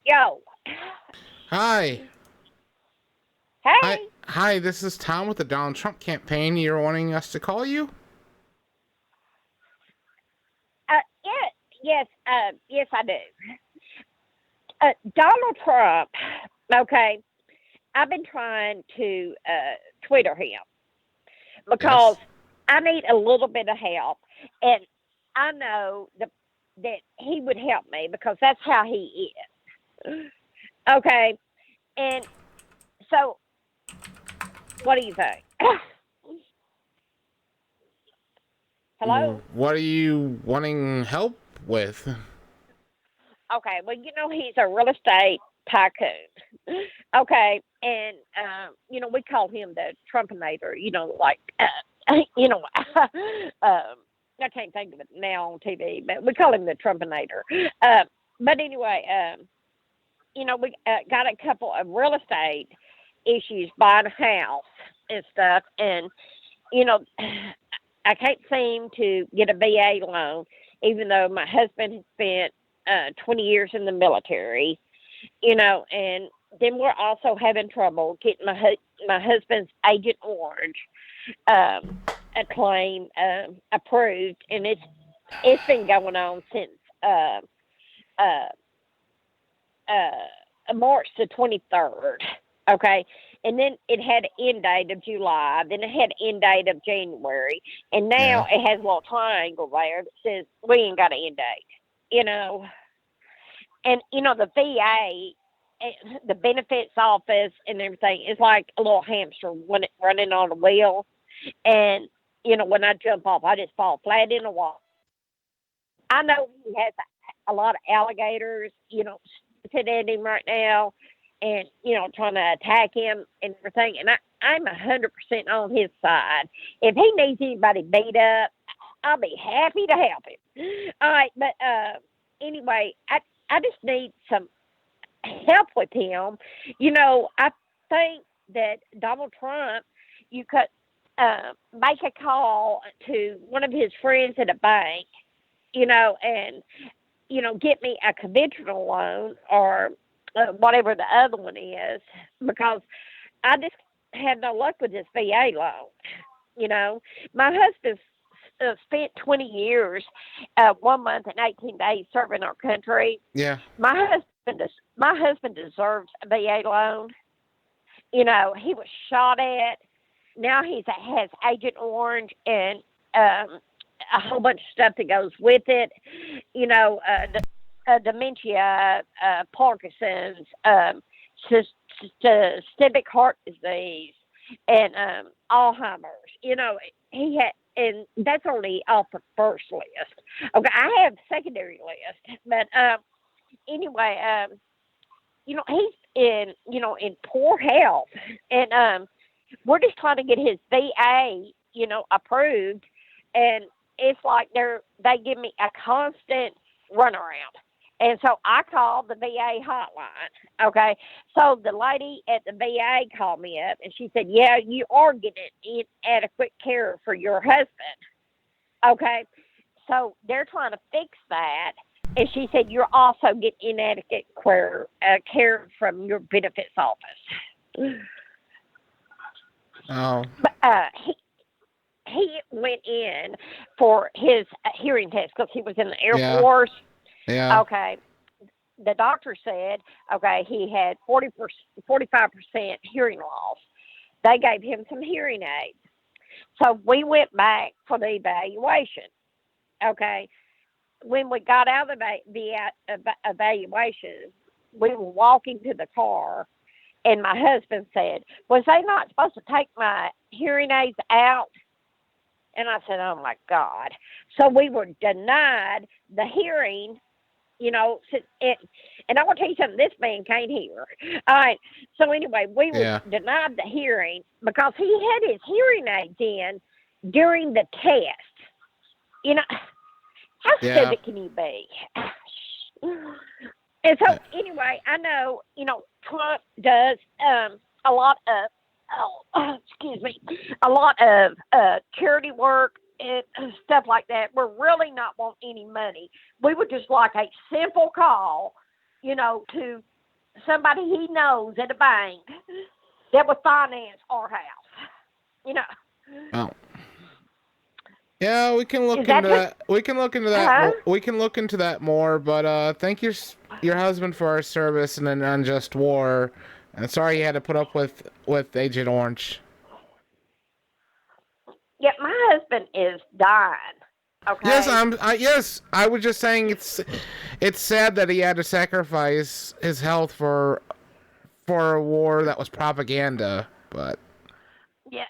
Yo. Hi. Hi. Hey. Hi, this is Tom with the Donald Trump campaign. You're wanting us to call you? Yeah, yes, I do. Donald Trump. Okay, I've been trying to Twitter him because Yes. I need a little bit of help, and I know that he would help me because that's how he is. Okay, and so what do you think? Hello. What are you wanting help with? Okay, well, he's a real estate tycoon. Okay, and we call him the Trumpinator. Like I can't think of it now on TV, but we call him the Trumpinator. But anyway, we got a couple of real estate issues buying a house and stuff, and you know, I can't seem to get a VA loan, even though my husband has spent 20 years in the military, and then we're also having trouble getting my husband's Agent Orange a claim approved, and it's been going on since uh, March the 23rd. Okay. And then it had an end date of July. Then it had an end date of January. And now Yeah. it has a little triangle there that says we ain't got an end date. You know, and the VA, the benefits office and everything is like a little hamster when it running on a wheel. And when I jump off, I just fall flat in the wall. I know he has a lot of alligators, sitting at him right now, and trying to attack him and everything. And I'm 100% on his side. If he needs anybody beat up, I'll be happy to help him. All right, but anyway, I just need some help with him. I think that Donald Trump, you could make a call to one of his friends at a bank, and get me a conventional loan or whatever the other one is, because I just had no luck with this VA loan. My husband spent 20 years, 1 month and 18 days serving our country. Yeah. My husband deserves a VA loan. He was shot at. Now has Agent Orange and a whole bunch of stuff that goes with it. Dementia, Parkinson's, systemic heart disease, and Alzheimer's. He had, and that's only off the first list. Okay, I have secondary list, but anyway, he's in poor health, and we're just trying to get his VA, approved, and it's like they give me a constant runaround. And so I called the VA hotline. Okay. So the lady at the VA called me up and she said, yeah, you are getting inadequate care for your husband. Okay. So they're trying to fix that. And she said, you're also getting inadequate care from your benefits office. Oh. But he went in for his hearing test because he was in the Air Yeah. Force. Yeah. Okay. The doctor said, okay, he had 45% hearing loss. They gave him some hearing aids. So we went back for the evaluation. Okay. When we got out of the evaluation, we were walking to the car, and my husband said, was they not supposed to take my hearing aids out? And I said, oh my God. So we were denied the hearing, and I want to tell you something, this man can't hear. All right. So anyway, we were Yeah. denied the hearing because he had his hearing aids in during the test. How Yeah. stupid can you be? And so anyway, I know, Trump does a lot of, excuse me, a lot of charity work and stuff like that. We're really not wanting any money. We would just like a simple call, to somebody he knows at a bank that would finance our house. You know. Oh. Yeah, we can look Is that into that. We can look into that. Huh? We can look into that more. But thank your husband for our service in an unjust war. And sorry you had to put up with Agent Orange. Yeah, my husband is dying. Okay. Yes, I was just saying it's sad that he had to sacrifice his health for a war that was propaganda. But Yeah.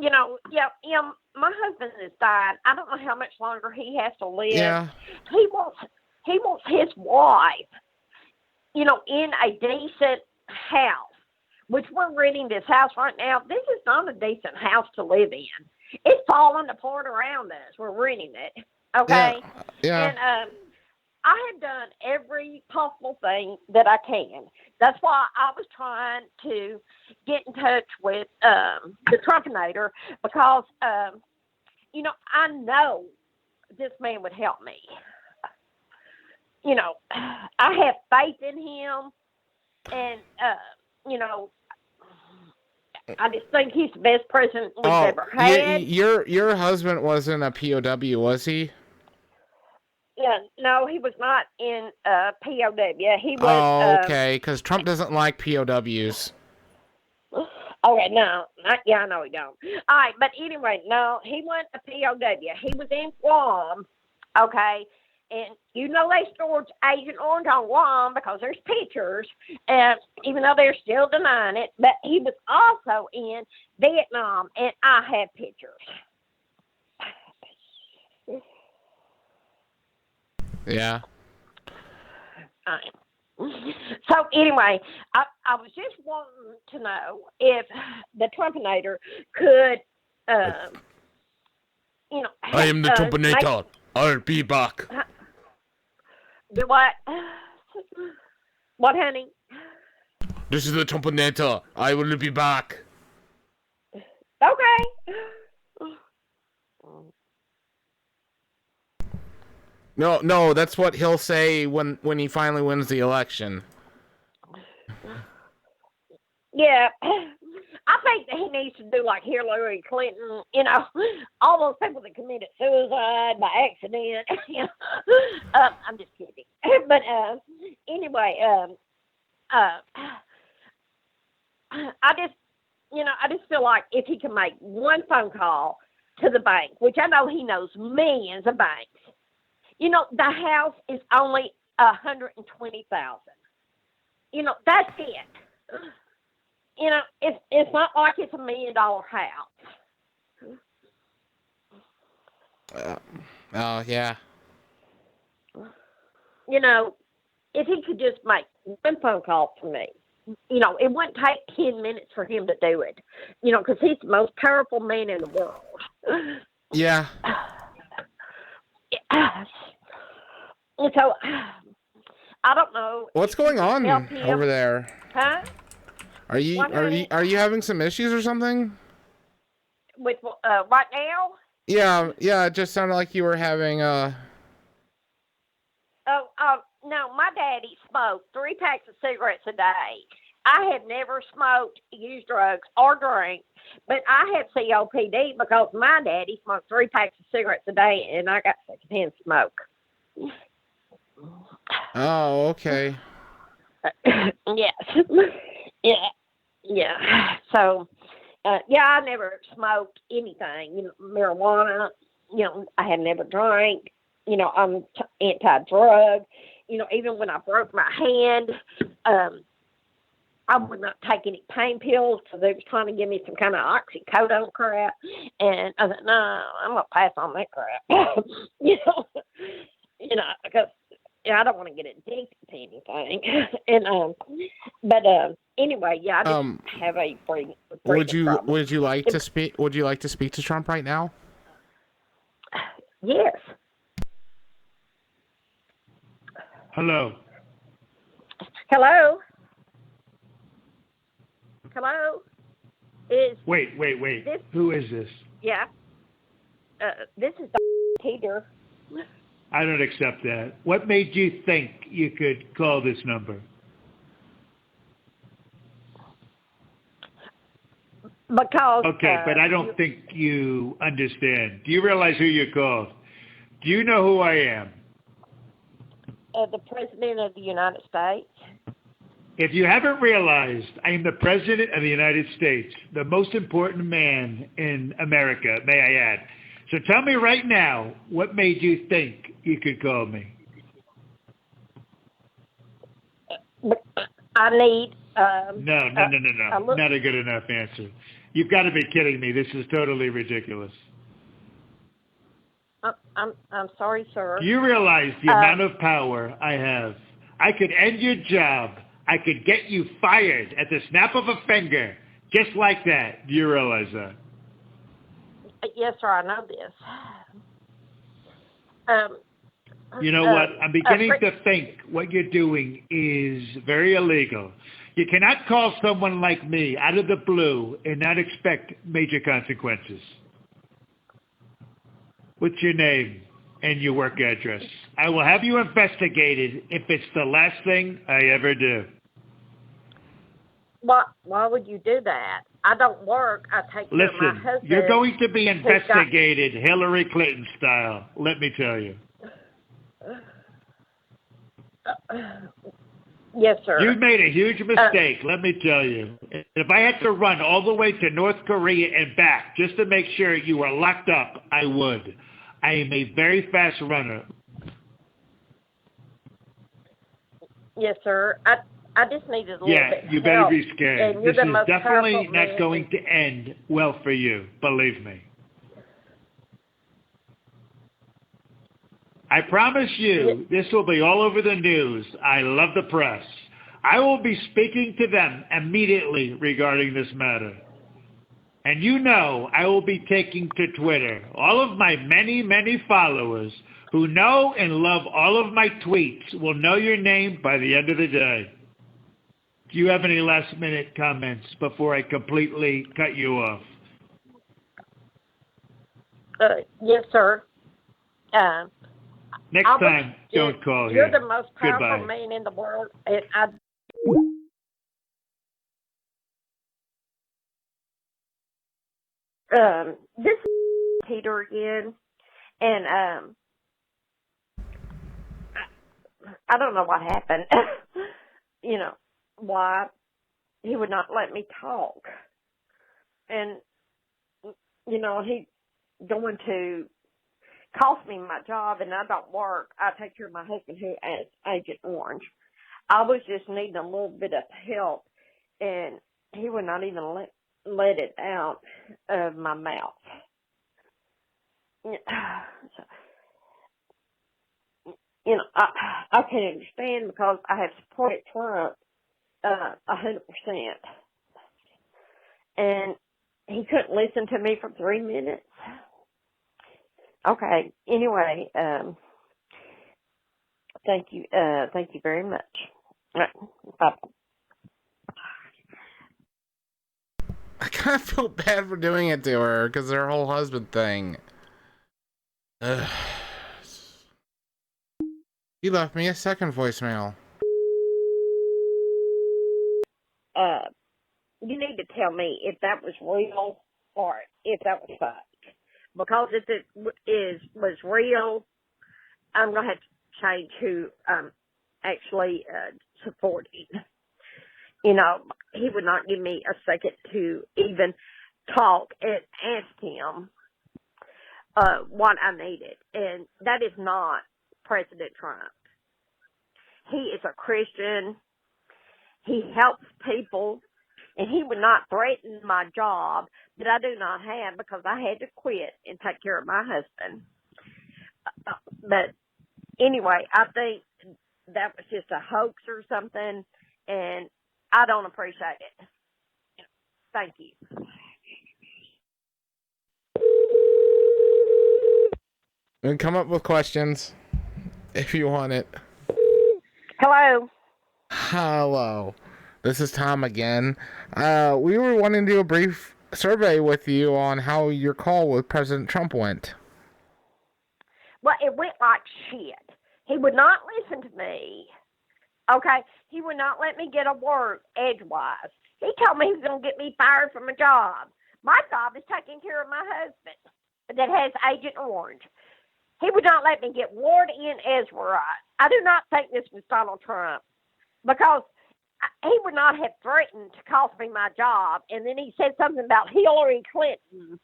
Yeah, my husband is dying. I don't know how much longer he has to live. yeah, He wants his wife, in a decent house, which we're renting this house right now. This is not a decent house to live in. It's falling apart around us. We're renting it. Okay? yeah. And I have done every possible thing that I can. That's why I was trying to get in touch with the Trumpinator because, I know this man would help me. I have faith in him, and, I just think he's the best president we've ever had. Your husband wasn't a POW, was he? Yeah, no, he was not in POW. He was. Oh, okay, because Trump doesn't like POWs. Okay, no, I know he don't. All right, but anyway, no, he wasn't a POW. He was in Guam, okay, and they stored Agent Orange on Guam because there's pictures, even though they're still denying it. But he was also in Vietnam, and I have pictures. Yeah. So anyway, I was just wanting to know if the Trumpinator could, I am the Trumpinator. I'll be back. Do what? What, honey? This is the Trumpinator. I will be back. Okay. No, that's what he'll say when he finally wins the election. Yeah. I think that he needs to do like Hillary Clinton, all those people that committed suicide by accident. I'm just kidding. But anyway, I just feel like if he can make one phone call to the bank, which I know he knows millions of banks. The house is only $120,000. That's it. It's not like it's $1 million house. Oh yeah. If he could just make one phone call for me, it wouldn't take 10 minutes for him to do it. Because he's the most powerful man in the world. Yeah. So, I don't know. What's going on over there? Huh? Are you having some issues or something? With right now? Yeah. It just sounded like you were having no, my daddy smoked 3 packs of cigarettes a day. I have never smoked, used drugs, or drank, but I have COPD because my daddy smoked 3 packs of cigarettes a day, and I got secondhand smoke. Oh, okay. Yes. Yeah. So, I never smoked anything. Marijuana. I had never drank. I'm anti-drug. Even when I broke my hand, I would not take any pain pills because they was trying to give me some kind of oxycodone crap. And I said, no, I'm going to pass on that crap. Because I don't want to get addicted to anything. And but anyway, I just have a breathing problem. Would you like to speak to Trump right now? Yes. Hello. Hello. Wait. Who is this? Yeah. This is Peter. I don't accept that. What made you think you could call this number? Because Okay, but I don't think you understand. Do you realize who you called? Do you know who I am? The President of the United States. If you haven't realized, I am the President of the United States, the most important man in America, may I add. So tell me right now, what made you think you could call me? I need. No. Not a good enough answer. You've got to be kidding me. This is totally ridiculous. I'm sorry, sir. Do you realize the amount of power I have? I could end your job. I could get you fired at the snap of a finger, just like that. Do you realize that? Yes, sir, I know this. You know what? I'm beginning to think what you're doing is very illegal. You cannot call someone like me out of the blue and not expect major consequences. What's your name and your work address? I will have you investigated if it's the last thing I ever do. Why would you do that? I don't work. I take care of my husband. Listen, you're going to be investigated Hillary Clinton style, let me tell you. Yes, sir. You've made a huge mistake, let me tell you. If I had to run all the way to North Korea and back just to make sure you were locked up, I would. I am a very fast runner. Yes, sir. I just needed a little bit of help. Yeah, you better be scared. This is definitely not going to end well for you, believe me. I promise you, this will be all over the news. I love the press. I will be speaking to them immediately regarding this matter. And you know I will be taking to Twitter all of my many, many followers who know and love all of my tweets will know your name by the end of the day. Do you have any last-minute comments before I completely cut you off? Yes, sir. Next time, don't call here. You're the most powerful man in the world. This is Peter again, and I don't know what happened. You know, why he would not let me talk. And, you know, he's going to cost me my job, and I don't work. I take care of my husband, who is Agent Orange. I was just needing a little bit of help, and he would not even let it out of my mouth. So, you know, I can understand because I have supported Trump 100%. And he couldn't listen to me for 3 minutes. Okay. Anyway, thank you. Thank you very much. Right. Bye. I kind of feel bad for doing it to her because her whole husband thing. He left me a second voicemail. You need to tell me if that was real or if that was fake. Because if it was real, I'm going to have to change who I'm actually supporting. You know, he would not give me a second to even talk and ask him what I needed. And that is not President Trump. He is a Christian. He helps people. And he would not threaten my job that I do not have because I had to quit and take care of my husband. But anyway, I think that was just a hoax or something, and I don't appreciate it. Thank you. And come up with questions if you want it. Hello. Hello. This is Tom again. We were wanting to do a brief survey with you on how your call with President Trump went. Well, it went like shit. He would not listen to me. Okay? He would not let me get a word edgewise. He told me he was going to get me fired from a job. My job is taking care of my husband that has Agent Orange. He would not let me get word in edgewise. I do not think this was Donald Trump because he would not have threatened to cost me my job. And then he said something about Hillary Clinton.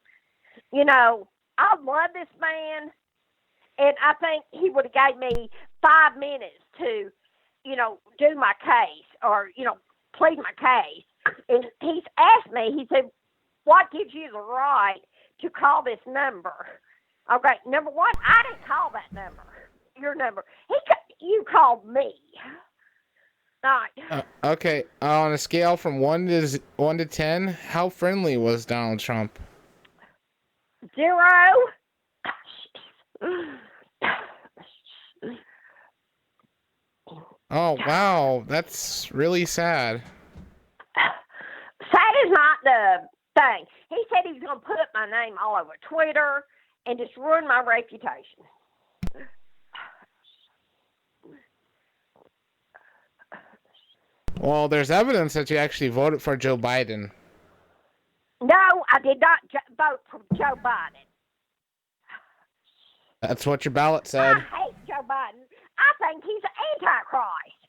You know, I love this man, and I think he would have gave me 5 minutes to, you know, do my case or, you know, plead my case. And he's asked me, he said, what gives you the right to call this number? Okay, number one, I didn't call that number, your number. You called me. All right. Okay, on a scale from 1 to 10, how friendly was Donald Trump? 0. Oh, wow, that's really sad. Sad is not the thing. He said he was going to put my name all over Twitter and just ruin my reputation. Well, there's evidence that you actually voted for Joe Biden. No, I did not vote for Joe Biden. That's what your ballot said. I hate Joe Biden. I think he's an antichrist.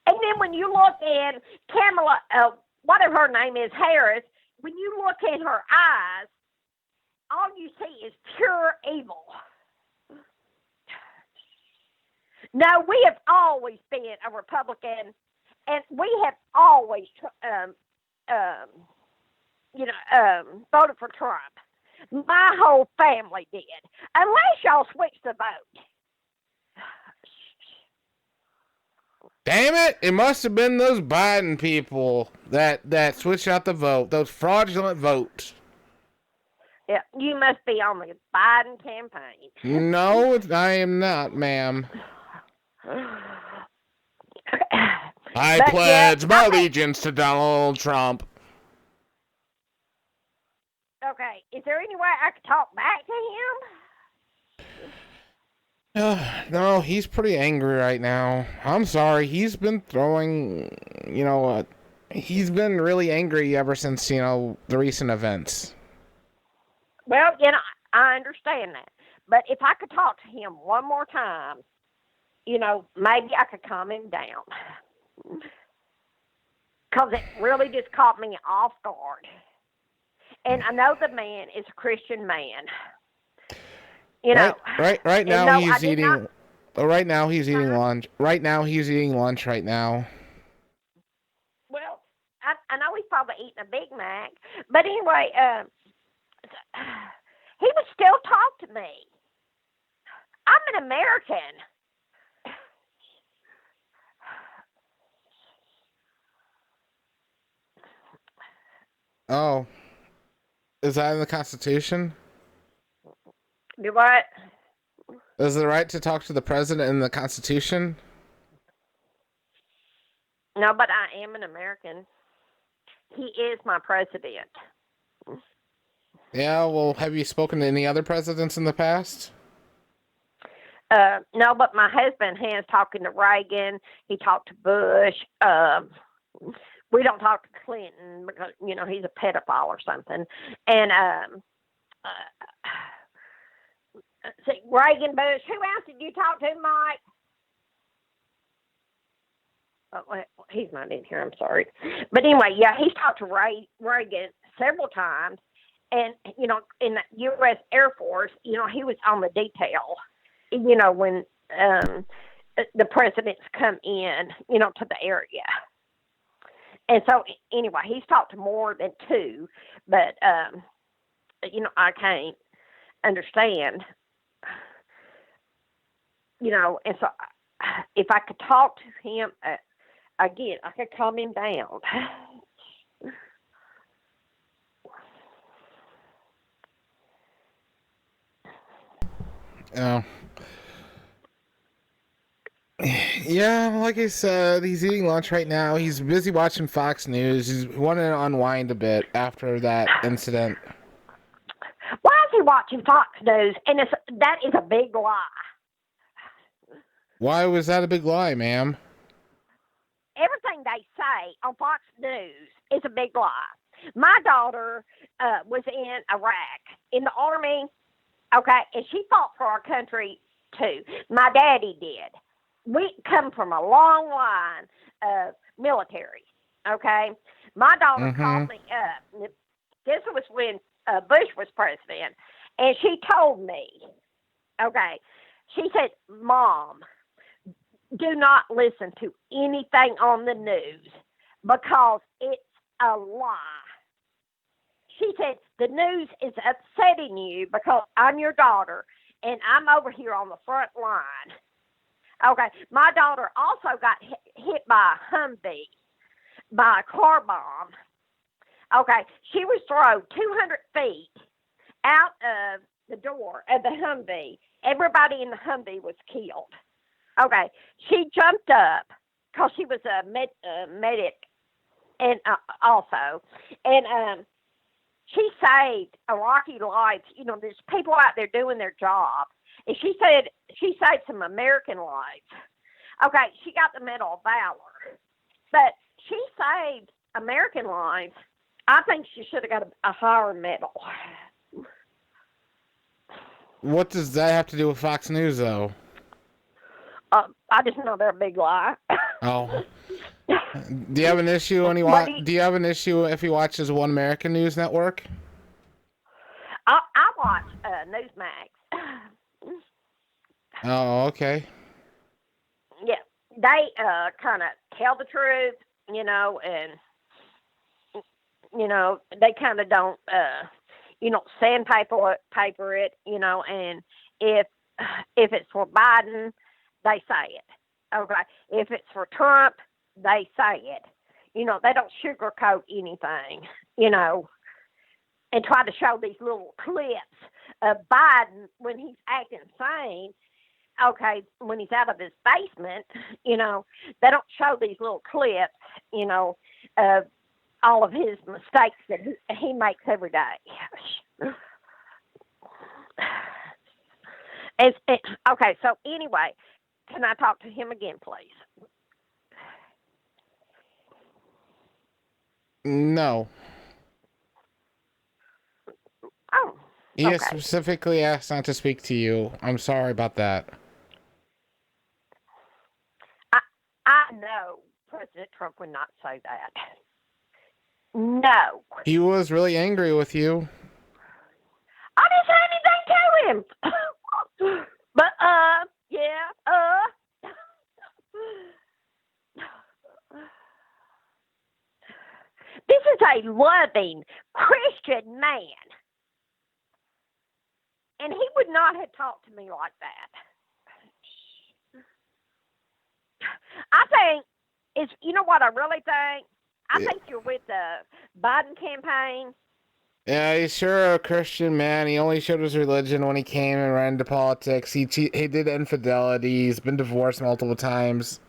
And then when you look in Kamala, whatever her name is, Harris, when you look in her eyes, all you see is pure evil. No, we have always been a Republican, and we have always, voted for Trump. My whole family did, unless y'all switched the vote. Damn it! It must have been those Biden people that switched out the vote. Those fraudulent votes. Yeah, you must be on the Biden campaign. No, I am not, ma'am. I pledge my allegiance to Donald Trump. Okay, is there any way I could talk back to him? No, he's pretty angry right now. I'm sorry. He's been throwing, he's been really angry ever since, the recent events. Well, I understand that. But if I could talk to him one more time, maybe I could calm him down. Because it really just caught me off guard. And I know the man is a Christian man. Right now he's eating. Right now he's eating lunch. Right now he's eating lunch. Right now. Well, I know he's probably eating a Big Mac, but anyway, he would still talk to me. I'm an American. Oh, is that in the Constitution? Do what? Is the right to talk to the president in the Constitution? No, but I am an American. He is my president. Yeah, well, have you spoken to any other presidents in the past? No, but my husband has talking to Reagan. He talked to Bush. We don't talk to Clinton because, he's a pedophile or something. And, see, Reagan, Bush. Who else did you talk to, Mike? Oh, well, he's not in here. I'm sorry. But anyway, yeah, he's talked to Reagan several times. And, in the U.S. Air Force, he was on the detail, when the presidents come in, to the area. And so, anyway, he's talked to more than 2, but, I can't understand, and so if I could talk to him again, I could calm him down. Oh. Yeah, like I said, he's eating lunch right now. He's busy watching Fox News. He's wanting to unwind a bit after that incident. Why is he watching Fox News? And that is a big lie. Why was that a big lie, ma'am? Everything they say say on Fox News is a big lie. My daughter was in Iraq in the Army, okay, and she fought for our country too. My daddy did. We come from a long line of military, okay? My daughter called me up. This was when Bush was president, and she told me, okay, she said, Mom, do not listen to anything on the news because it's a lie. She said, the news is upsetting you because I'm your daughter and I'm over here on the front line. Okay, my daughter also got hit by a Humvee, by a car bomb. Okay, she was thrown 200 feet out of the door of the Humvee. Everybody in the Humvee was killed. Okay, she jumped up because she was a medic, and also, and she saved Iraqi lives. You know, there's people out there doing their job, and she said she saved some American lives. Okay, she got the Medal of Valor, but she saved American lives. I think she should have got a higher medal. What does that have to do with Fox News, though? I just know they're a big lie. Oh. Do you have an issue do you have an issue if he watches One American News Network? I watch Newsmax. Oh, okay. Yeah, they kind of tell the truth, you know, and you know they kind of don't, sandpaper it, you know, and if it's for Biden, they say it. Okay, if it's for Trump, they say it. You know, they don't sugarcoat anything, you know, and try to show these little clips of Biden when he's acting sane. Okay, when he's out of his basement, you know, they don't show these little clips, you know, of all of his mistakes that he makes every day. Okay, so anyway, can I talk to him again, please? No. Oh, He okay. has specifically asked not to speak to you. I'm sorry about that. I know President Trump would not say that. No. He was really angry with you. I didn't say anything to him. But, this is a loving Christian man. And he would not have talked to me like that. I think it's, you know what I really think? I think you're with the Biden campaign. Yeah, he's sure a Christian man. He only showed his religion when he came and ran into politics. He did infidelity. He's been divorced multiple times.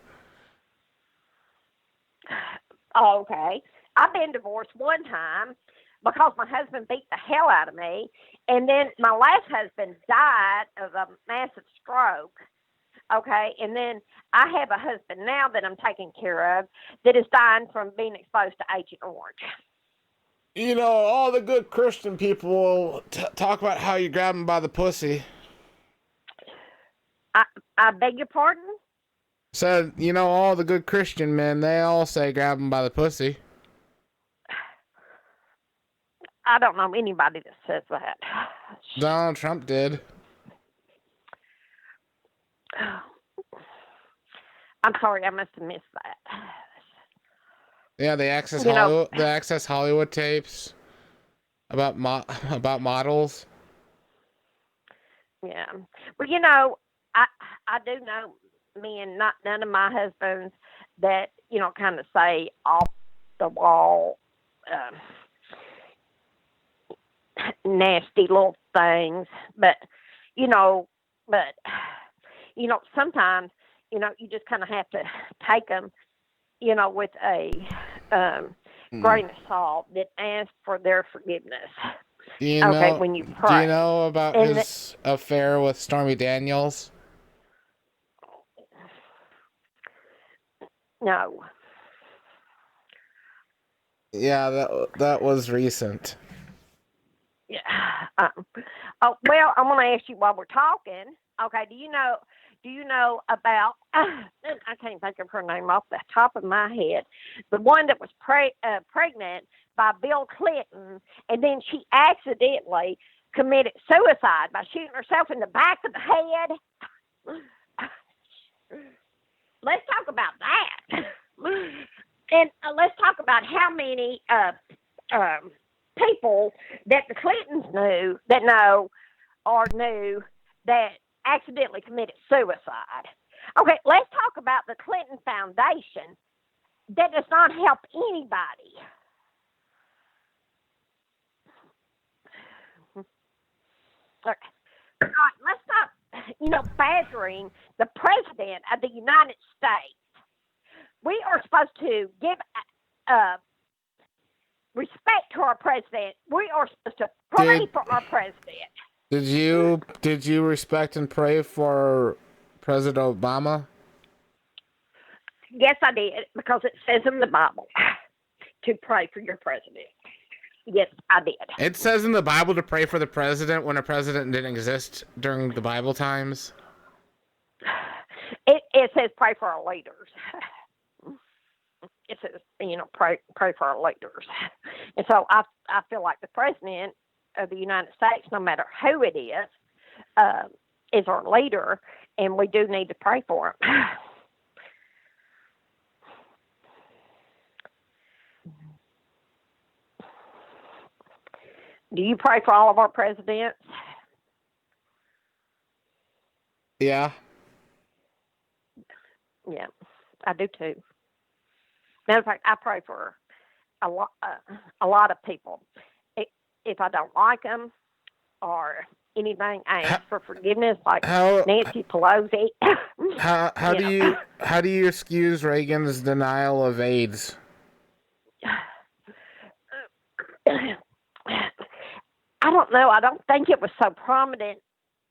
Oh, okay. I've been divorced one time because my husband beat the hell out of me. And then my last husband died of a massive stroke. Okay. And then I have a husband now that I'm taking care of that is dying from being exposed to Agent Orange. You know, all the good Christian people will talk about how you grab them by the pussy. I beg your pardon? Said, you know, all the good Christian men, they all say grab them by the pussy. I don't know anybody that says that. Donald Trump did. I'm sorry, I must have missed that. Yeah, the Access Hollywood tapes about models. Yeah. Well, you know, I do know men, not none of my husbands, that, you know, kind of say off the wall, nasty little things. But sometimes, you know, you just kind of have to take them, you know, with a grain of salt, that ask for their forgiveness. When you pray. Do you know about his affair with Stormy Daniels? No. Yeah, that was recent. Yeah. Oh well, I'm gonna ask you while we're talking. Okay. Do you know about? I can't think of her name off the top of my head. The one that was pregnant by Bill Clinton, and then she accidentally committed suicide by shooting herself in the back of the head. Let's talk about that. And let's talk about how many people that the Clintons knew that accidentally committed suicide. Okay, let's talk about the Clinton Foundation that does not help anybody. Okay. All right, let's stop, badgering the President of the United States. We are supposed to give respect to our president. We are supposed to pray for our president. Did you respect and pray for President Obama? Yes, I did, because it says in the Bible to pray for your president. Yes, I did. It says in the Bible to pray for the president when a president didn't exist during the Bible times. It says pray for our leaders. It says, pray for our leaders. And so I feel like the president of the United States, no matter who it is our leader, and we do need to pray for him. Do you pray for all of our presidents? Yeah. Yeah, I do too. Matter of fact, I pray for a lot of people. If I don't like them or anything, I ask for forgiveness, like Nancy Pelosi. How do you excuse Reagan's denial of AIDS? I don't know. I don't think it was so prominent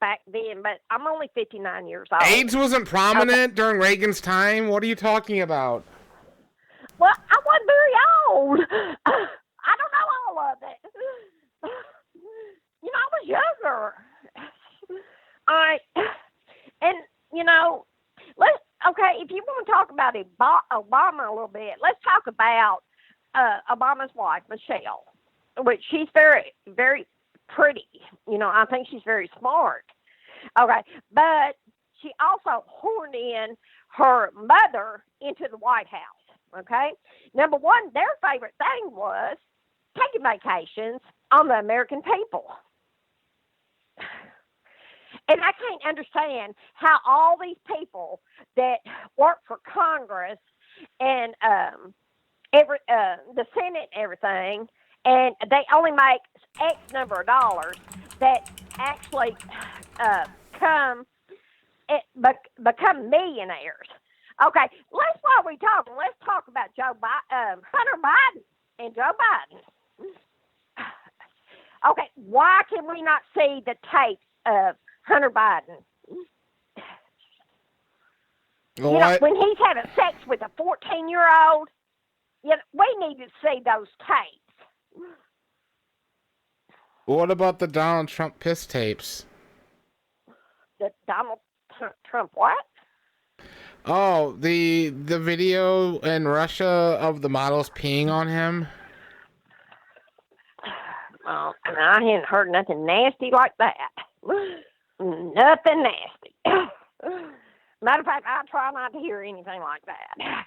back then, but I'm only 59 years old. AIDS wasn't prominent during Reagan's time? What are you talking about? Well, I wasn't very old. I don't know all of it. I was younger. All right. And, if you want to talk about Obama a little bit, let's talk about Obama's wife, Michelle, which she's very, very pretty. I think she's very smart. Okay. But she also horned in her mother into the White House. Okay. Number one, their favorite thing was taking vacations on the American people. And I can't understand how all these people that work for Congress and the Senate and everything, and they only make X number of dollars, that actually become millionaires. Okay, while we talking, let's talk about Hunter Biden and Joe Biden. Okay, why can we not see the tapes of Hunter Biden? When he's having sex with a 14-year-old, we need to see those tapes. What about the Donald Trump piss tapes? The Donald Trump what? Oh, the video in Russia of the models peeing on him. Oh, I hadn't heard nothing nasty like that. Nothing nasty. Matter of fact, I try not to hear anything like that.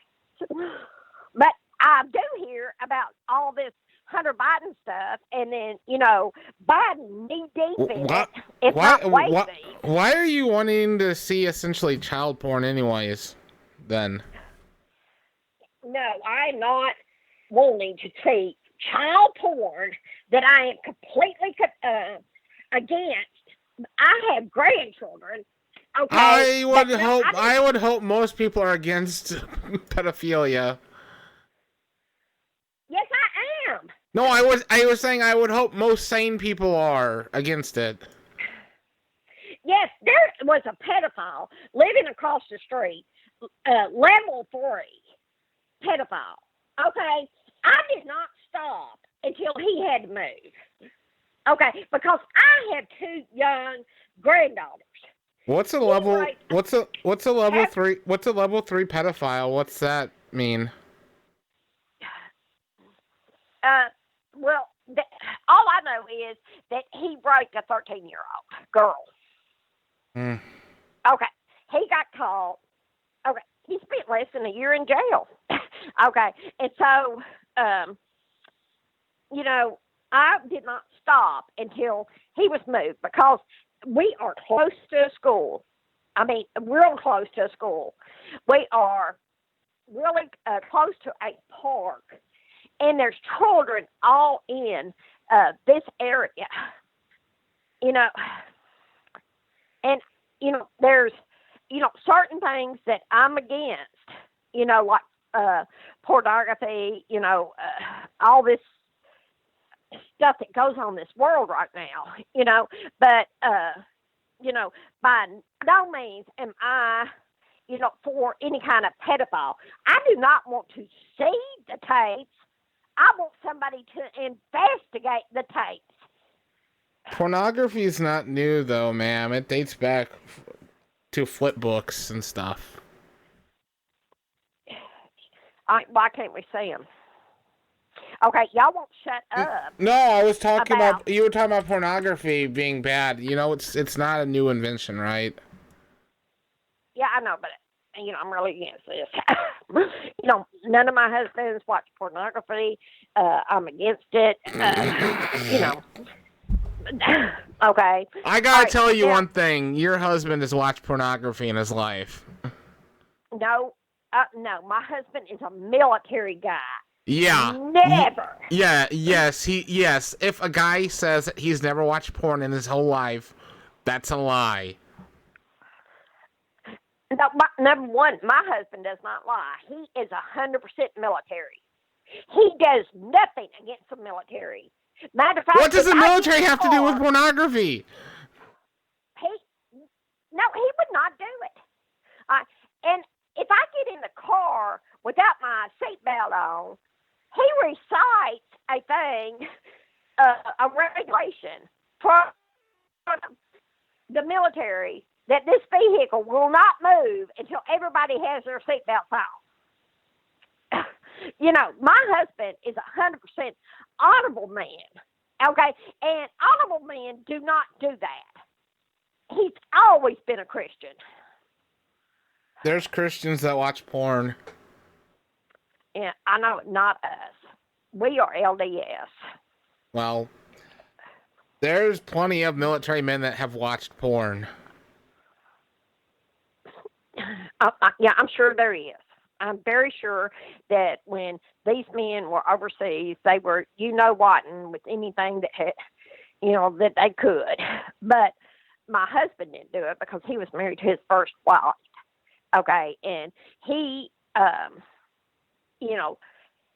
But I do hear about all this Hunter Biden stuff, and then, Biden knee deep in it. It's not waist deep. Why are you wanting to see essentially child porn anyways, then? No, I'm not wanting to see child porn that I am completely against. I have grandchildren. Okay, I would hope most people are against pedophilia. Yes, I am. No, I was saying I would hope most sane people are against it. Yes, there was a pedophile living across the street, level 3 pedophile. Okay, I did not stop until he had to move. Okay, because I have 2 young granddaughters. What's a He level? raped What's a level 3? What's a level 3 pedophile? What's that mean? Well, all I know is that he raped a 13-year-old girl. Hmm. Okay, he got caught. Okay, he spent less than a year in jail. Okay, and so, I did not stop until he was moved because we are close to a school. I mean, real close to a school. We are really close to a park, and there's children all in this area. And there's certain things that I'm against. Like pornography. All this stuff that goes on in this world right now. But by no means am I, for any kind of pedophile. I do not want to see the tapes. I want somebody to investigate the tapes. Pornography is not new, though, ma'am. It dates back to flip books and stuff. Why can't we see them? Okay, y'all won't shut up. No, I was talking about you were talking about pornography being bad. It's not a new invention, right? Yeah, I know, but I'm really against this. None of my husbands watch pornography. I'm against it. Okay. I gotta tell you one thing. Your husband has watched pornography in his life. No, my husband is a military guy. Yeah. Never. Yes. If a guy says that he's never watched porn in his whole life, that's a lie. No, number one, my husband does not lie. He is 100% military. He does nothing against the military. Matter of fact, what does the military have to do with pornography? He would not do it. And if I get in the car without my seatbelt on, he recites a thing, a regulation from the military that this vehicle will not move until everybody has their seatbelts on. My husband is 100% honorable man, okay? And honorable men do not do that. He's always been a Christian. There's Christians that watch porn. Yeah, I know, not us. We are LDS. Well, there's plenty of military men that have watched porn. Yeah, I'm sure there is. I'm very sure that when these men were overseas, they were, whiting with anything that had, that they could. But my husband didn't do it because he was married to his first wife. Okay, and he,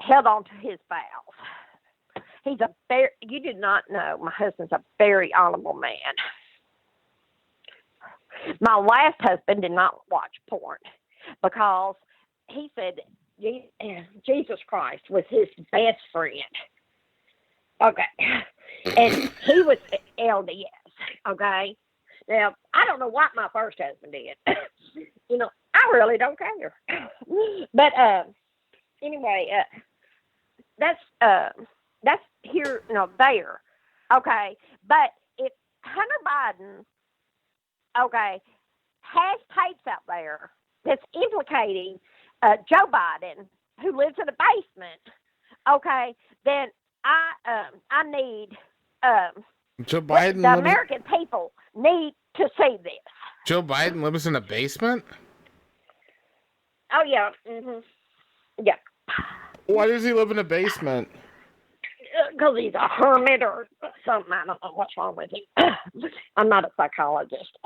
held on to his vows. He's you do not know, my husband's a very honorable man. My last husband did not watch porn because he said Jesus Christ was his best friend. Okay. And he was LDS. Okay. Now, I don't know what my first husband did. I really don't care. But anyway, that's here, there. Okay. But if Hunter Biden, has tapes out there that's implicating Joe Biden, who lives in a basement, then I need Joe Biden. The American people need to see this. Joe Biden lives in a basement? Oh yeah. Mhm. Yeah. Why does he live in a basement? Because he's a hermit or something. I don't know what's wrong with him. I'm not a psychologist.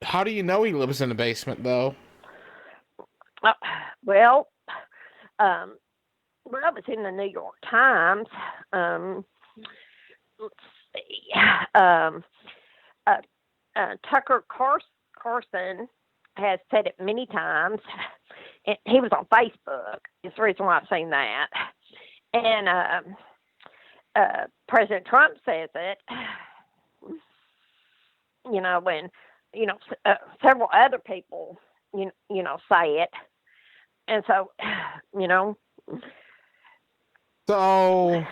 How do you know he lives in a basement, though? Well, it was in the New York Times. Let's see. Tucker Carlson has said it many times. And he was on Facebook. It's the reason why I've seen that. And President Trump says it, when, several other people, say it. And so, So,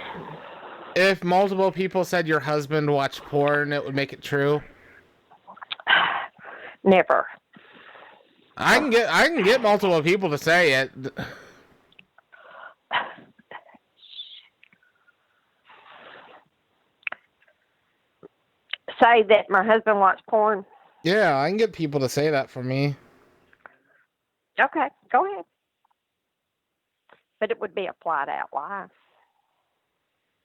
if multiple people said your husband watched porn, it would make it true? Never. I can get multiple people to say it. Say that my husband watched porn? Yeah, I can get people to say that for me. Okay, go ahead. But it would be a flat out lie.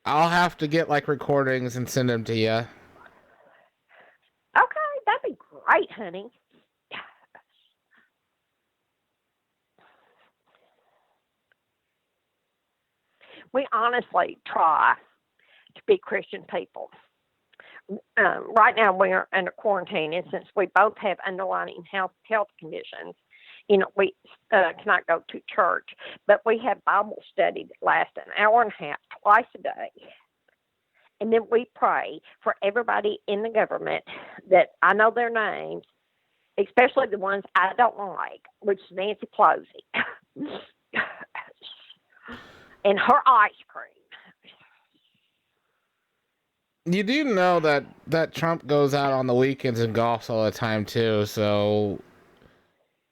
I'll have to get recordings and send them to you. Okay, that'd be great, honey. We honestly try to be Christian people. Right now we're under quarantine, and since we both have underlying health conditions, we cannot go to church, but we have Bible study that lasts an hour and a half twice a day. And then we pray for everybody in the government that I know their names, especially the ones I don't like, which is Nancy Pelosi and her ice cream. You do know that Trump goes out on the weekends and golfs all the time too, so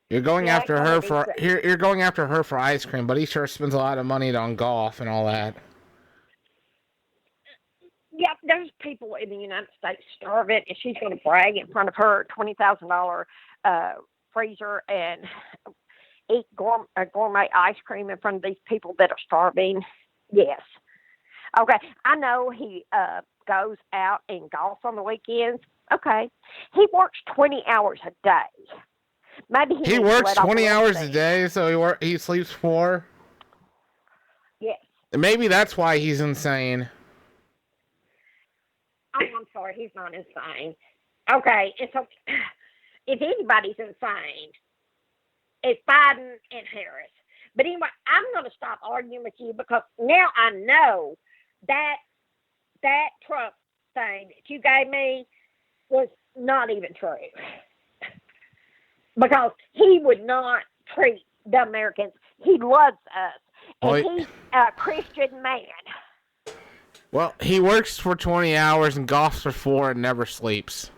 you're going after her for you're going after her for ice cream, but he sure spends a lot of money on golf and all that. Yeah, there's people in the United States starving, and she's going to brag in front of her $20,000 freezer and eat gourmet ice cream in front of these people that are starving. Yes. Okay, I know he goes out and golfs on the weekends. Okay, he works 20 hours a day. Maybe he works 20 hours a day, so he sleeps 4. Yes. Maybe that's why he's insane. Oh, I'm sorry, he's not insane. Okay, it's okay. If anybody's insane, it's Biden and Harris. But anyway, I'm going to stop arguing with you because now I know that Trump thing that you gave me was not even true. Because he would not treat the Americans. He loves us. And he's a Christian man. Well, he works for 20 hours and golfs for 4 and never sleeps.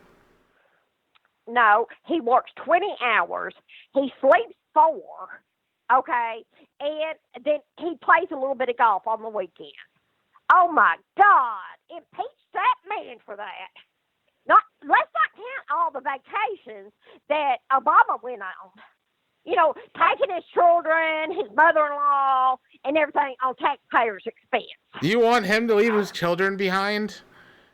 No, he works 20 hours. He sleeps 4, okay? And then he plays a little bit of golf on the weekend. Oh, my God. Impeach that man for that. Let's not count all the vacations that Obama went on. Taking his children, his mother-in-law, and everything on taxpayers' expense. You want him to leave his children behind?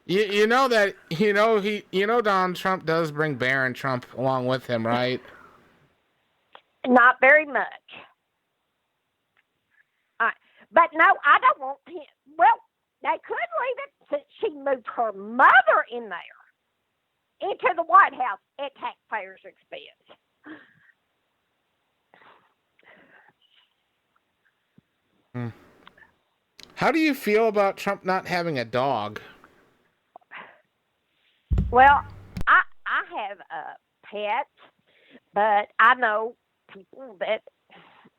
You know Donald Trump does bring Barron Trump along with him, right? Not very much. But no, I don't want him. Well, they could leave it since she moved her mother in there into the White House at taxpayers' expense. How do you feel about Trump not having a dog? Well, I have pets, but I know people that,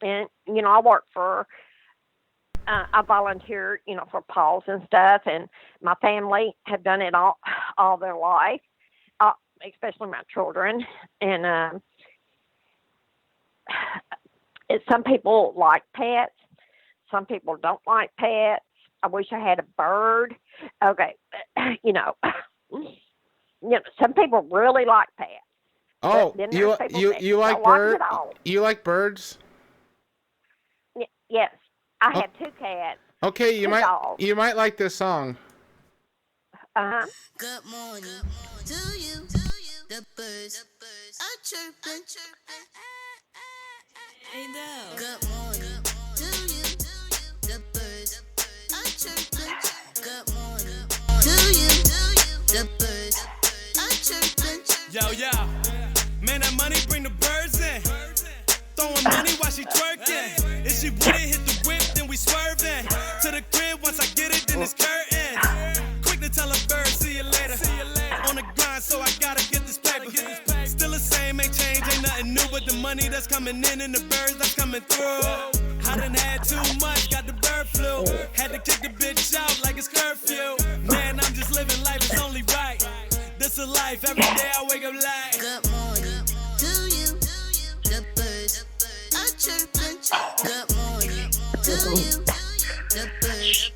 and I work for, I volunteer, for paws and stuff, and my family have done it all their life, especially my children, and some people like pets. Some people don't like pets. I wish I had a bird. Okay, some people really like pets. Oh, you like birds? You like birds? Yes, I have 2 cats. Okay, you might like this song. Good morning to you. The birds are chirping. Hey now. Good morning to you. The birds are chirping. Good morning to you. The birds are chirping. Yo, man, that money bring the birds in. throwing money while she twerking. If she with it, hit the whip, then we swerving. To the crib, once I get it, then it's curtain. Quick to tell a bird, see you later. On the grind, so I gotta get this paper. Still the same, ain't changed, ain't nothing new, but the money that's coming in and the birds that's coming through. I done had too much, got the bird flu. Had to kick the bitch out like it's curfew. Man, I'm just living life, it's only right. This a life, every day I wake up like. Good morning to you. The birds are chirping. Good morning to you. The birds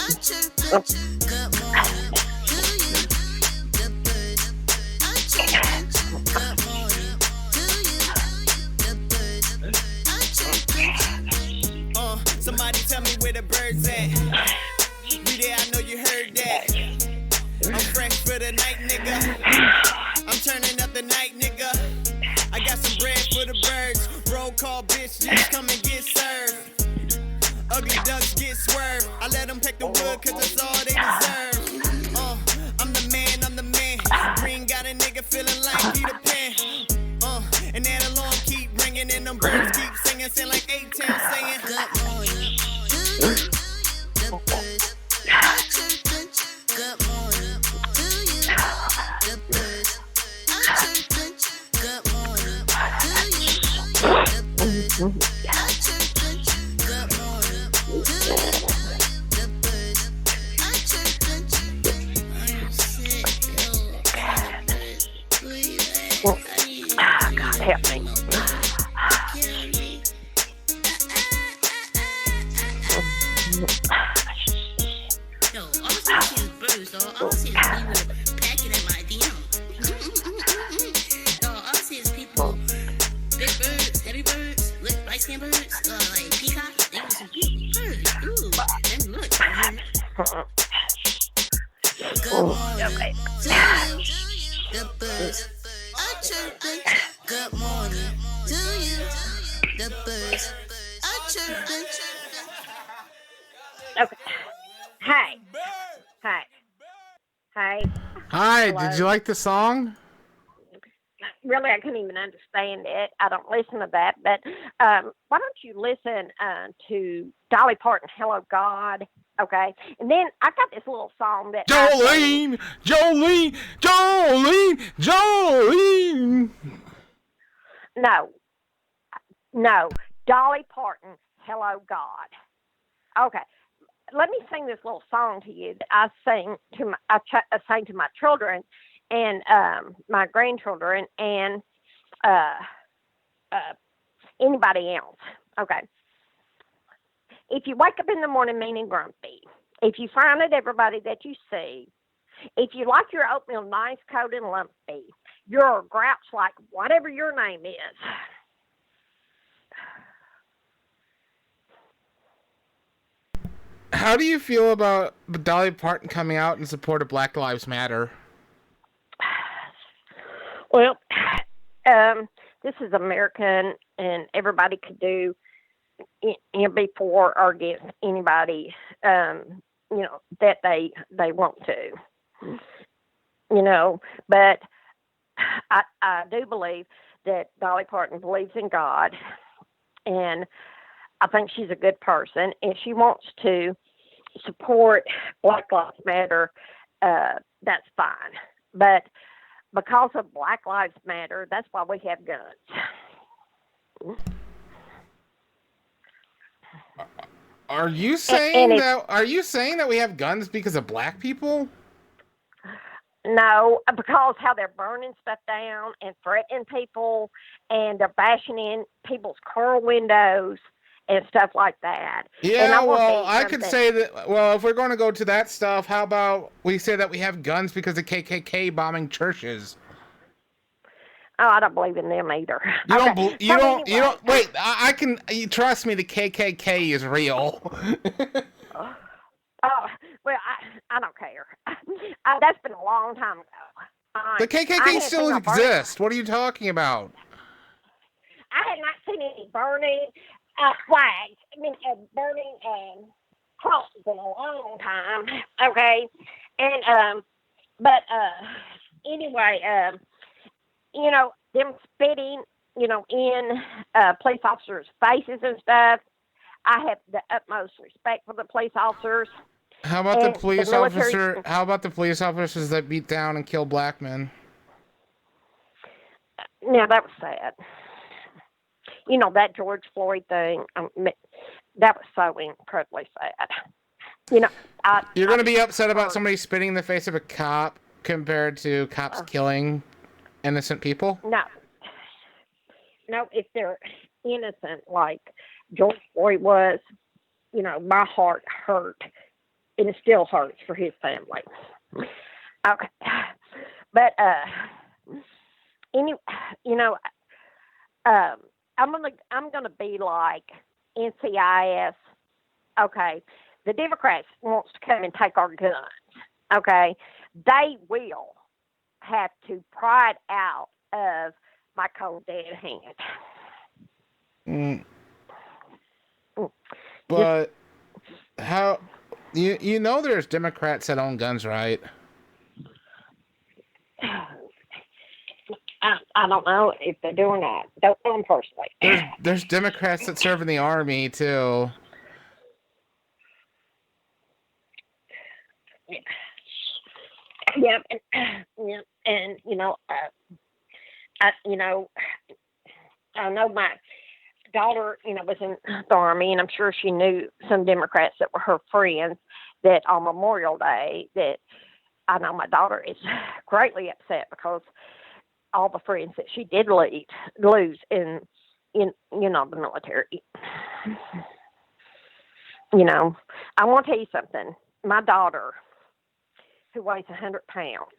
are chirping. Good morning to you. The birds are chirping. Good morning to you. The birds are chirping. Somebody tell me where the birds at. Be there, I know you heard that. I'm fresh for the night, nigga. I'm turning up the night, nigga. I got some bread for the birds. Roll call, bitch, just come and get served. Ugly ducks get swerved. I let them pick the wood, cause that's all they deserve. I'm the man, I'm the man. Green got a nigga feeling like Peter Pan. And that alarm keep ringing and them birds keep singing, sound like 8-10 saying. Good morning to you. The birds are chirping. Good morning to you. The birds are chirping. Good morning to you. The birds are chirping. Good morning to you. The birds are chirping. I'm sick, yo. God help me. Yo, all I see is birds, dog. All I see is people packing at my DM. Dog, all I see is people, big birds, heavy birds, light skin birds, like peacocks. They want some big birds. Ooh, let me look. Good morning to you. The birds are chirping. Good morning to you. The birds are chirping. Okay. Hey. Hi, Hello. did you like the song? Really, I couldn't even understand it. I don't listen to that. But why don't you listen to Dolly Parton, Hello, God, okay? And then I got this little song that Jolene! No, Dolly Parton, Hello, God. Okay. Let me sing this little song to you that I sing to my children and my grandchildren and anybody else. Okay. If you wake up in the morning mean and grumpy, if you frown at everybody that you see, if you like your oatmeal nice, cold, and lumpy, you're a grouch like whatever your name is. How do you feel about Dolly Parton coming out in support of Black Lives Matter? Well, this is American, and everybody could do, be for or against anybody, that they want to, But I do believe that Dolly Parton believes in God, and I think she's a good person, and she wants to support Black Lives Matter. That's fine, but because of Black Lives Matter, that's why we have guns. Are you saying that we have guns because of black people? No, because how they're burning stuff down and threatening people, and they're bashing in people's car windows and stuff like that. Yeah, well, I could say that, well, if we're going to go to that stuff, how about we say that we have guns because of KKK bombing churches? Oh, I don't believe in them either. You don't, wait, I can, trust me, the KKK is real. Oh, well, I don't care. That's been a long time ago. The KKK still exists. What are you talking about? I have not seen any burning flags. Burning crosses in a long time. Okay, and but anyway, them spitting in police officers' faces and stuff. I have the utmost respect for the police officers. How about the police military. officer? How about the police officers that beat down and kill black men? Now that was sad. That George Floyd thing. That was so incredibly sad. You're going to be upset about somebody spitting in the face of a cop compared to cops killing innocent people? No, if they're innocent, like George Floyd was, my heart hurt, and it still hurts for his family. Okay, but I'm gonna be like NCIS. Okay, the Democrats wants to come and take our guns. Okay, they will have to pry it out of my cold dead hand. But how there's Democrats that own guns, right? I don't know if they do or not. Don't know them personally. There's Democrats that serve in the army too. Yep, and I know my daughter, was in the army, and I'm sure she knew some Democrats that were her friends. That on Memorial Day, that I know my daughter is greatly upset because all the friends that she did lose in the military. I want to tell you something. My daughter, who weighs 100 pounds,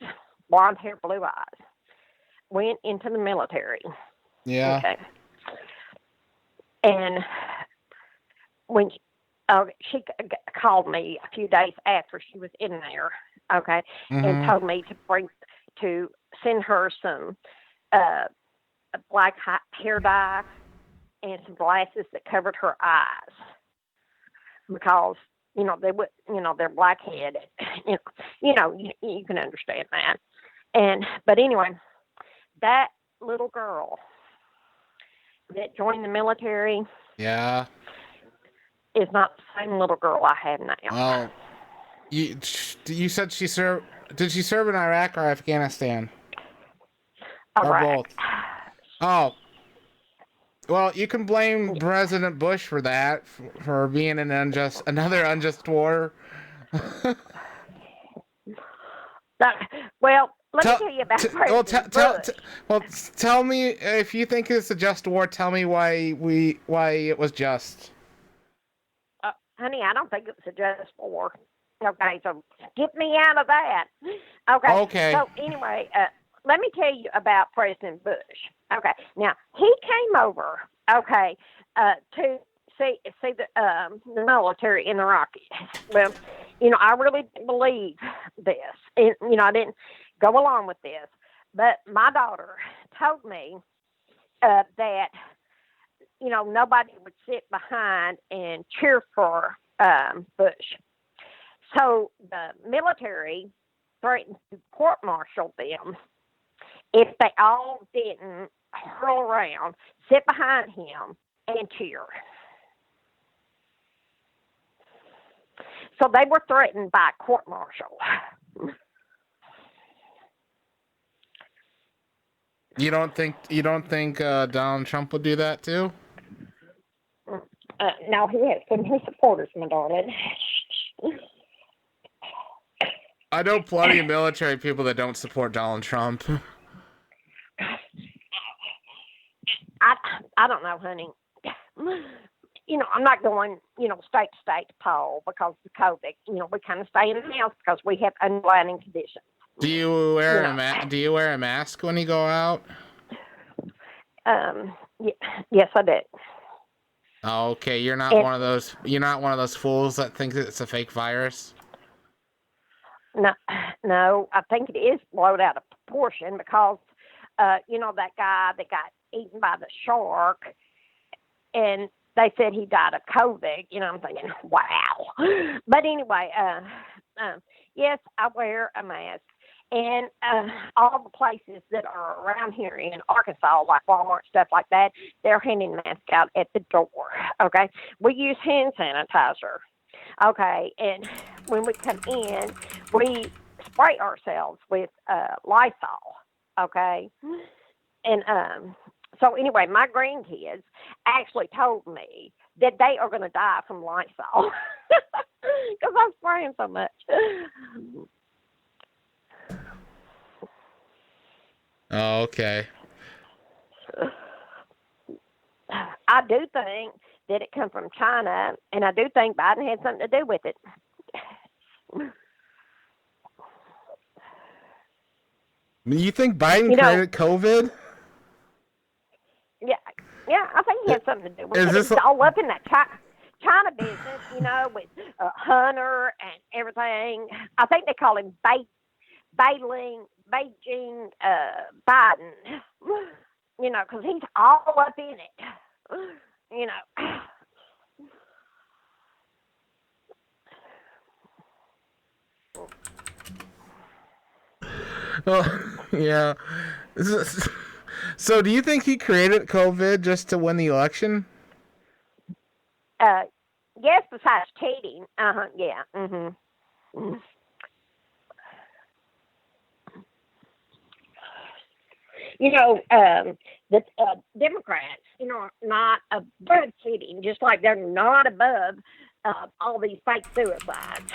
blonde hair, blue eyes, went into the military. Yeah. Okay. And when she called me a few days after she was in there, okay, and told me to send her some black hair dye and some glasses that covered her eyes because they would they're blackheaded. You can understand that. But anyway, that little girl that joined the military, yeah, is not the same little girl I have now. Oh, you said she served. Did she serve in Iraq or Afghanistan? Iraq. Or both? Oh. Well, you can blame President Bush for that, for being another unjust war. Well, let me tell you about President Bush. Tell me, if you think it's a just war, tell me why it was just. Honey, I don't think it was a just war. Okay, so get me out of that. Okay. So anyway, let me tell you about President Bush. Okay, now he came over. Okay, to see the military in the Rockies. Well, I really didn't believe this, and I didn't go along with this. But my daughter told me that nobody would sit behind and cheer for Bush. So the military threatened to court-martial them if they all didn't hurl around, sit behind him, and cheer. So they were threatened by court-martial. You don't think Donald Trump would do that too? No, he has so many supporters, my darling. I know plenty of military people that don't support Donald Trump. I don't know, honey. I'm not going, state to state to poll because of COVID. We kind of stay in the house because we have underlying conditions. Do you wear a mask when you go out? Yes, I do. Oh, okay. You're not one of those. You're not one of those fools that thinks it's a fake virus. No. I think it is blown out of proportion because, that guy that got eaten by the shark, and they said he died of COVID. I'm thinking, wow. But anyway, yes, I wear a mask. And all the places that are around here in Arkansas, like Walmart, stuff like that, they're handing masks out at the door. Okay, we use hand sanitizer. Okay, and when we come in, we spray ourselves with Lysol. Okay, and so anyway, my grandkids actually told me that they are going to die from Lysol because I'm spraying so much. Oh, okay. I do think that it come from China, and I do think Biden had something to do with it. You think Biden created COVID? Yeah, I think he had something to do with Is it. this It's all up in that China business, with Hunter and everything. I think they call him Beijing Biden, because he's all up in it, Oh, yeah. So do you think he created COVID just to win the election? Yes, besides cheating. Yeah. Mm-hmm. The Democrats, are not above cheating, just like they're not above all these fake suicides.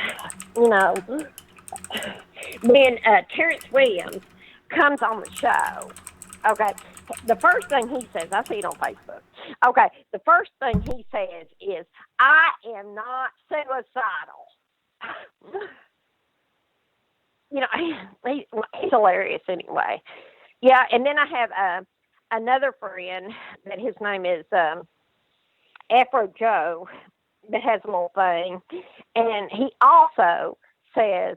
When Terrence Williams comes on the show, okay, the first thing he says, I see it on Facebook. Okay, the first thing he says is, "I am not suicidal." He's hilarious anyway. Yeah, and then I have another friend that his name is Afro Joe that has a little thing, and he also says,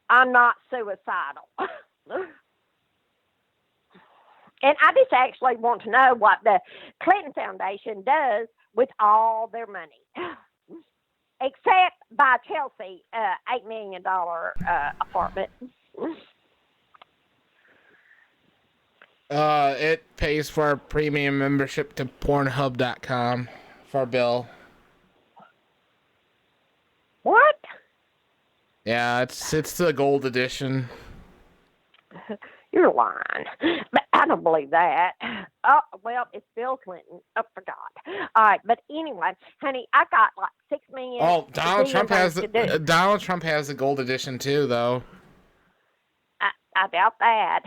I'm not suicidal. And I just actually want to know what the Clinton Foundation does with all their money, except buy Chelsea $8 million apartment. It pays for our premium membership to Pornhub.com for Bill. What? Yeah, it's the gold edition. You're lying. But I don't believe that. Oh, well, it's Bill Clinton. I forgot. All right, but anyway, honey, I got like 6 million. Oh, Donald Trump has the gold edition too, though. I doubt that.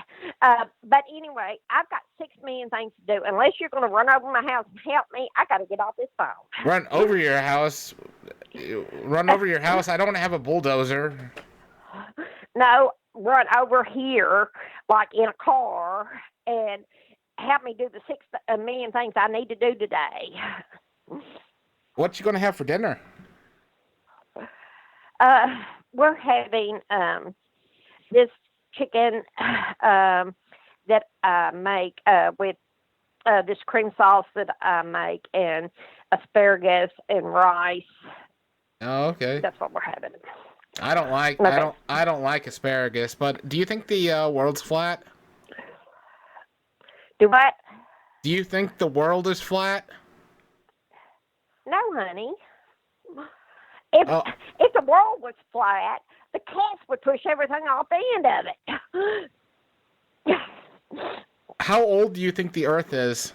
But anyway, I've got 6 million things to do. Unless you're going to run over my house and help me, I got to get off this phone. Run over your house? Run over your house? I don't have a bulldozer. No, run over here, like in a car, and help me do the 6 million things I need to do today. What you going to have for dinner? We're having this chicken that I make with this cream sauce that I make, and asparagus and rice. Oh, okay. That's what we're having. I don't like asparagus, but do you think the world's flat? Do what? Do you think the world is flat? No, honey. If the world was flat, the cats would push everything off the end of it. How old do you think the Earth is?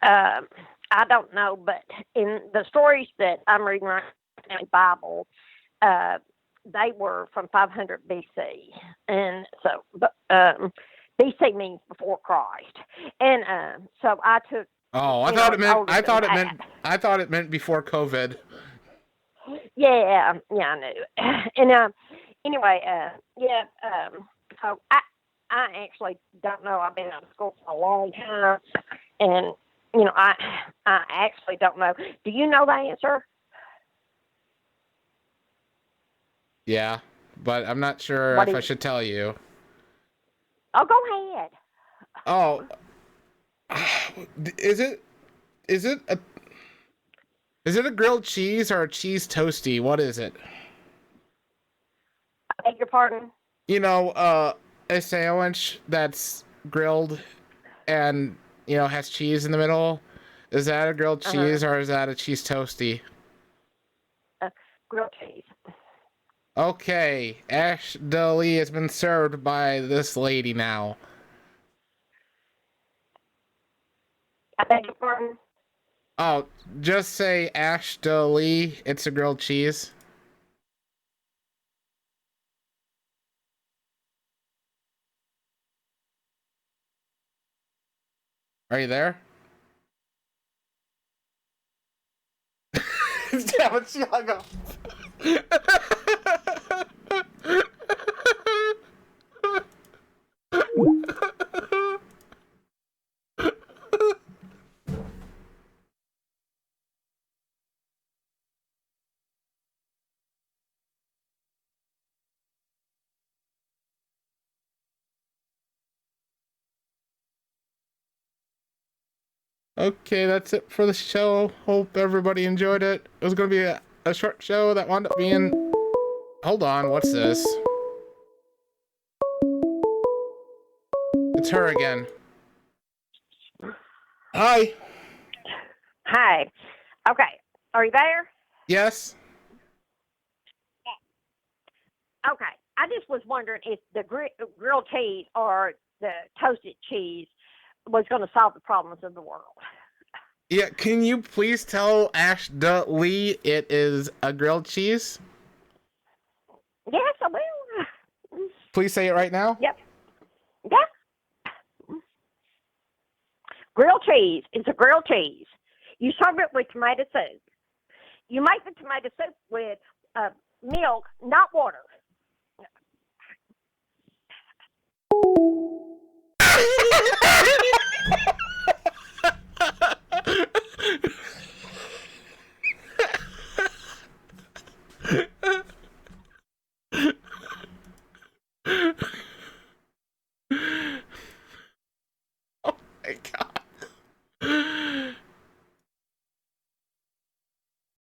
I don't know, but in the stories that I'm reading right now in the Bible, they were from 500 BC, and so BC means before Christ, and so I took. Oh, I thought it meant before COVID. Yeah, I knew. And anyway, so I actually don't know. I've been out of school for a long time, and I actually don't know. Do you know the answer? Yeah, but I'm not sure if I should tell you. Oh, go ahead. Oh, is it Is it a grilled cheese or a cheese toasty? What is it? I beg your pardon? You know, a sandwich that's grilled and, you know, has cheese in the middle. Is that a grilled cheese or is that a cheese toasty? Grilled cheese. Okay, Ashley has been served by this lady now. I beg your pardon? Oh, just say Ashley. It's a grilled cheese. Are you there? Damn it, she hung up. Okay, that's it for the show. Hope everybody enjoyed it. It was going to be a short show that wound up being... Hold on, what's this? It's her again. Hi. Hi. Okay. Are you there? Yes? Okay. I just was wondering if the grilled cheese or the toasted cheese was going to solve the problems of the world. Yeah, can you please tell Ashley it is a grilled cheese? Yes, I will. Please say it right now. Yep. Yeah. Grilled cheese is a grilled cheese. You serve it with tomato soup. You make the tomato soup with milk, not water. Oh my God.